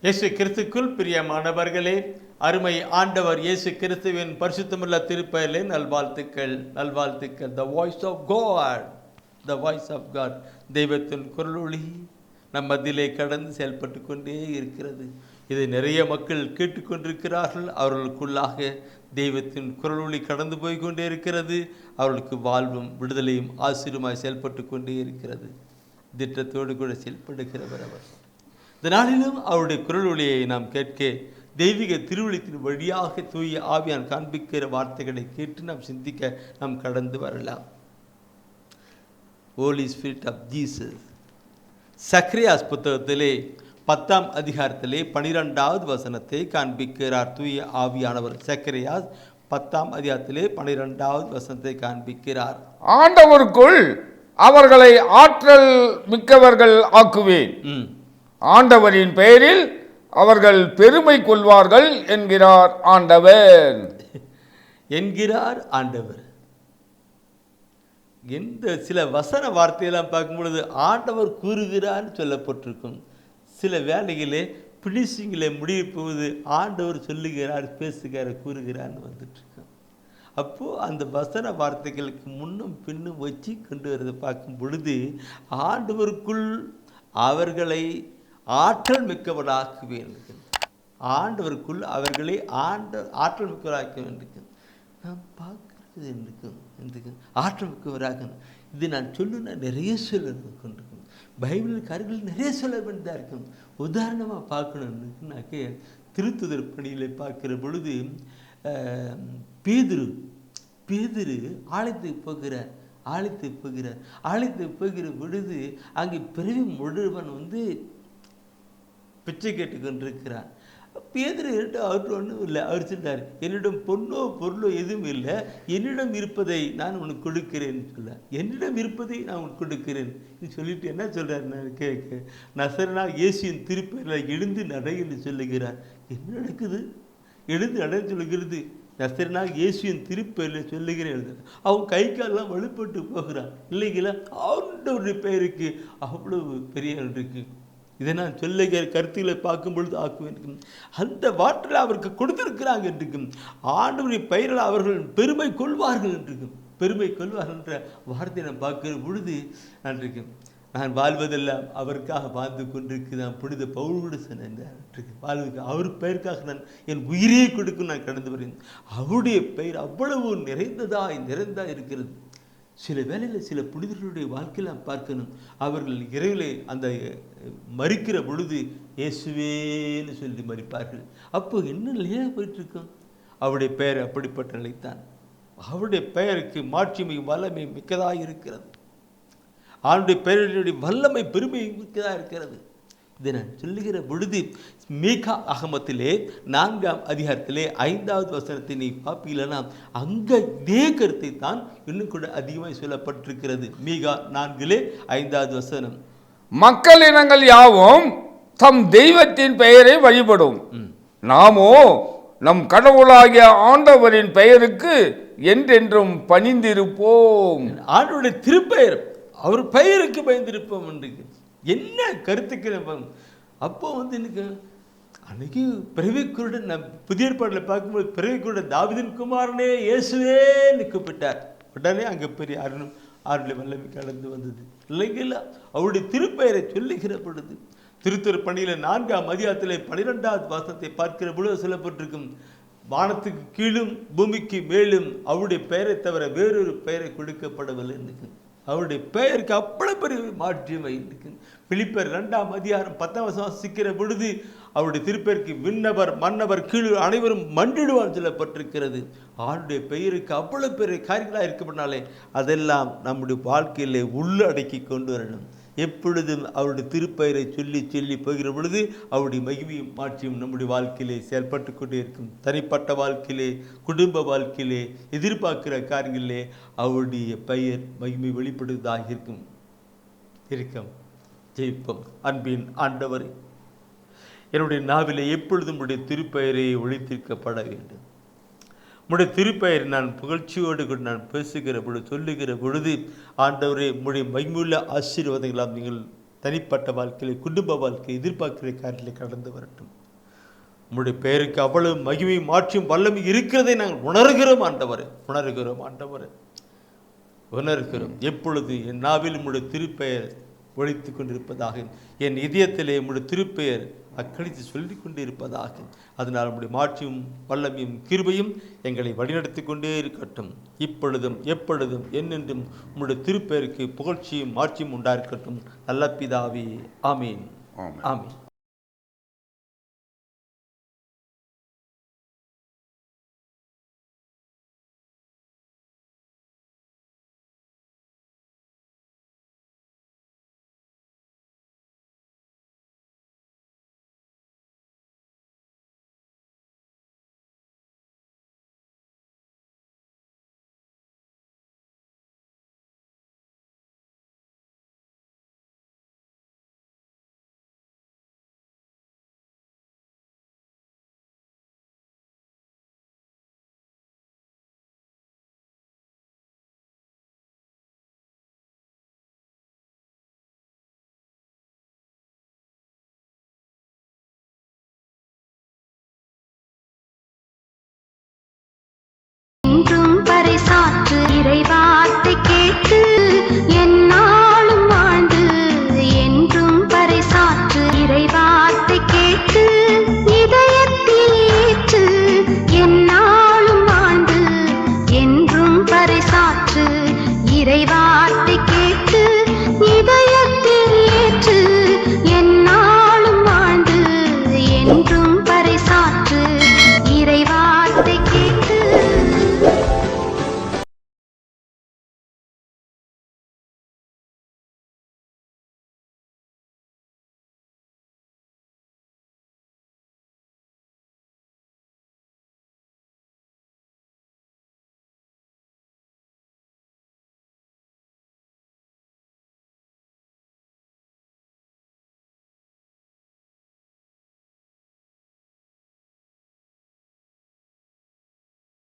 இயேசு கிறிஸ்துக்குள் பிரியமானவர்களே, அருமை ஆண்டவர் இயேசு கிறிஸ்துவின் பரிசுத்தமுள்ள திருப்பெயரிலே நல்வாழ்த்துக்கள். The voice of God, the voice of God, தெய்வத்தின் குரலொளி நம் மத்தியிலே கடந்து செயல்பட்டு கொண்டே இருக்கிறது. இதை நிறைய மக்கள் கேட்டுக்கொண்டிருக்கிறார்கள். அவர்களுக்குள்ளாக தெய்வத்தின் குரலொளி கடந்து போய் கொண்டே இருக்கிறது. அவர்களுக்கு வாழ்வும் விடுதலையும் ஆசீர்வாதமாய் செயல்பட்டு கொண்டே இருக்கிறது. திட்டத்தோடு கூட செயல்படுகிறவர் அவர். இந்த நாளிலும் அவருடைய குரல் ஒளியை நாம் கேட்க தெய்வீக திருவழித்தின் வழியாக தூய ஆவியான் காண்பிக்கிற வார்த்தைகளை கேட்டு நாம் சிந்திக்க நாம் கடந்து வரலாம். Holy Spirit of Jesus. Zacharias புத்தகத்திலே 10ஆம் அதிகாரத்திலே 12வது வசனத்தை காண்பிக்கிறார் தூய ஆவியானவர். சக்ரியாஸ் 10ஆம் அதிகாரத்திலே 12வது வசனத்தை காண்பிக்கிறார். ஆண்டவருக்குள் அவர்களை ஆற்றல் மிக்கவர்கள் ஆக்குவேன், ஆண்டவரின் பெயரில் அவர்கள் பெருமை கொள்வார்கள் என்கிறார் ஆண்டவர். என்கிறார் ஆண்டவர். எந்த சில வசன வார்த்தையெல்லாம் பார்க்கும் பொழுது ஆண்டவர் கூறுகிறான்னு சொல்லப்பட்டிருக்கும். சில வேலைகளே பினிஷிங்கில் முடிவு போகுது, ஆண்டவர் சொல்லுகிறார், பேசுகிறார், கூறுகிறான்னு வந்துட்டு இருக்கோம். அப்போது அந்த வசன வார்த்தைகளுக்கு முன்னும் பின்னும் வச்சு கொண்டு வரதை பார்க்கும் பொழுது ஆண்டவருக்குள் அவர்களை ஆற்றல் மிக்கவராக்க வேண்டும். ஆண்டவருக்குள் அவர்களை ஆற்றல் மிக்கவராக்க வேண்டும். நாம் பார்க்கறது இருக்கும் ஆற்றல் மிக்கவராக. இது நான் சொல்லுன்னா நிறைய சொல்ல கொண்டிருக்கும். பைபிள் காரியங்கள் நிறைய சொல்ல வேண்டியதாக இருக்கும். உதாரணமாக பார்க்கணுன்னாக்கே திருத்துதர் பணியில் பார்க்கிற பொழுது பேதுரு ஆலயத்துக்கு போகிற பொழுது அங்கே பிறவி முழுவன் பிச்சை கேட்டுக்கொண்டிருக்கிறான். பேதுரு அவர்கிட்ட ஒன்றும் இல்லை. அவர் சொல்றார், என்னிடம் பொண்ணோ பொருளோ எதுவும் இல்லை, என்னிடம் இருப்பதை நான் உனக்கு கொடுக்கிறேன்னு சொல்ல. என்னிடம் இருப்பதை நான் உனக்கு கொடுக்கிறேன் சொல்லிட்டு என்ன சொல்றாரு, நான் கேட்க நசரனா இயேசுவின் திருப்பெயரில் எழுந்து நடை என்று சொல்லுகிறார். என்ன நடக்குது? எழுந்து நடை சொல்லுகிறது. நசரனா இயேசுவின் திருப்பெயரில் சொல்லுகிறேன் எழுது. அவன் கை காலெல்லாம் வலுப்பட்டு போகிறான் இல்லைங்களா? அவனுடைய பெயருக்கு அவ்வளவு பெரிய இருக்கு. இதை நான் சொல்லுகிற கருத்துக்களை பார்க்கும் பொழுது ஆக்குவேன். அந்த வார்த்தையில் அவருக்கு கொடுத்திருக்கிறாங்க என்றுக்கும் ஆண்டவரின் பெயரில் அவர்கள் பெருமை கொள்வார்கள் என்றுக்கும். பெருமை கொள்வார்கள் என்ற வார்த்தையை நான் பார்க்கிற பொழுது நான் வாழ்வதெல்லாம் அவருக்காக வாழ்ந்து கொண்டிருக்கிறேன். புனித பவுலோடு சொன்னேன், வாழ்வுக்கு அவர் பெயருக்காக நான் என் உயிரே கொடுக்கும் நான் கடந்து வருகிறேன். அவருடைய பெயர் அவ்வளவு நிறைந்ததா இருக்கிறது. சில வேளையில் சில புனிதர்களுடைய வாழ்க்கையில் நாம் பார்க்கணும். அவர்கள் இறைவிலே அந்த மறிக்கிற பொழுது இயேசுவேன்னு சொல்லி மறிப்பார்கள். அப்போ என்ன நிலையாக போயிட்டுருக்கோம்? அவருடைய பெயர் அப்படிப்பட்ட நிலைத்தான். அவருடைய பெயருக்கு மாட்சிமையும் வல்லமை மிக்கதாக இருக்கிறது. அவனுடைய பெயருடைய வல்லமை பெருமை மிக்கதாக இருக்கிறது. இதை நான் சொல்லுகிற பொழுது மீகா அகமத்திலே 4ஆம் அதிகாரத்திலே 5வது வசனத்தை நீ பார்ப்பீங்கன்னா அங்கே இதே கருத்தை தான் இன்னும் கூட அதிகமாக சொல்லப்பட்டிருக்கிறது. மீகா 4:5வது வசனம். மக்கள் இனங்கள் யாவும் தம் தெய்வத்தின் பெயரை வழிபடும், நாமோ நம் கடவுளாகிய ஆண்டவரின் பெயருக்கு என்றென்றும் பணிந்திருப்போம். ஆண்டவருடைய திருப்பெயர், அவர் பெயருக்கு பயந்திருப்போம் என்று என்ன கருத்துக்கு. அப்போ எனக்கு அன்னைக்கு பிறவிக்குருடன் நான் புதிய ஏற்பாட்டில் பார்க்கும்போது பிறவிக்குருடன் தாவீதின் குமாரனே இயேசுவே கூப்பிட்டார். உடனே அங்கே பெரிய ஆறுல வல்லமை கலந்து வந்தது இல்லைங்களா? அவருடைய திருப்பெயரை சொல்லுகிற பொழுது திருத்துறை பணியில் 4ஆம் அதிகாரத்தில் 12வது வசனத்தை பார்க்கிற பொழுது சொல்லப்பட்டிருக்கும், வானத்துக்கு கீழும் பூமிக்கு மேலும் அவருடைய பெயரை தவிர வேறொரு பெயரை கொடுக்கப்படவில்லை என்று. அவருடைய பெயருக்கு அவ்வளவு பெரிய மாற்றியமை இருக்கு. பிலிப்பியர் 2ஆம் அதிகாரம் 10ஆம் வசனம் சிக்கிற பொழுது அவருடைய திருப்பெயருக்கு விண்ணவர் மன்னவர் கீழ் அனைவரும் மண்டிடுவான் சொல்லப்பட்டிருக்கிறது. அவருடைய பெயருக்கு அவ்வளவு பெரிய காரியங்களாக இருக்கப்பட்டாலே அதெல்லாம் நம்முடைய வாழ்க்கையிலே உள்ளடக்கி கொண்டு வரணும். எப்பொழுதும் அவருடைய திருப்பெயரை சொல்லி சொல்லி போகிற பொழுது அவருடைய மகிமையும் மாற்றியும் நம்முடைய வாழ்க்கையிலே செயல்பட்டு கொண்டே இருக்கும். தனிப்பட்ட வாழ்க்கையிலே, குடும்ப வாழ்க்கையிலே, எதிர்பார்க்கிற காரியங்களிலே அவருடைய பெயர் மகிமை வெளிப்படுவதாக இருக்கும். ஜெயிப்போம். அன்பின் ஆண்டவரே, என்னுடைய நாவிலே எப்பொழுதும் உடைய திருப்பெயரை ஒழித்திருக்கப்பட வேண்டும். உடைய திருப்பெயர் நான் புகழ்ச்சியோடு கூட நான் பேசுகிற பொழுது சொல்லுகிற பொழுது ஆண்டவரே உடைய மகிமையுள்ள ஆசீர்வாதங்களாம் நீங்கள் தனிப்பட்ட வாழ்க்கையில், குடும்ப வாழ்க்கையில், எதிர்பார்க்கிற காரியத்தில் கடந்து வரட்டும். உம்முடைய பெயருக்கு அவ்வளவு மகிமையும் மாற்றியும் வல்லமை இருக்கிறதை நாங்கள் உணர்கிறோம் ஆண்டவரே, உணர்கிறோம். எப்பொழுது என் நாவில் உம்முடைய திருப்பெயர் ஒழித்து கொண்டிருப்பதாக, என் இதயத்திலே உம்முடைய திருப்பெயர் அக்களித்து சொல்லிக் கொண்டு இருப்பதாக. அதனால் உம்முடைய மாட்சியும் வல்லமையும் கிருபையும் எங்களை வழிநடத்தி கொண்டே இருக்கட்டும். இப்பொழுதும் எப்பொழுதும் என்னென்றும் உம்முடைய திருப்பெயருக்கு புகழ்ச்சியும் மாட்சியும் உண்டாயிருக்கட்டும். நல்ல பிதாவே, ஆமீன், ஆமீன். பறைசாற்று இறைவார்த்தை கேட்டு எந்நாளும் வாழ்ந்து, என்றும் பறைசாற்று இறைவார்த்தை கேட்டு இதயத்தில் ஏற்று எந்நாளும் வாழ்ந்து, என்றும் பறைசாற்று இறைவார்த்தை கேட்டு இதய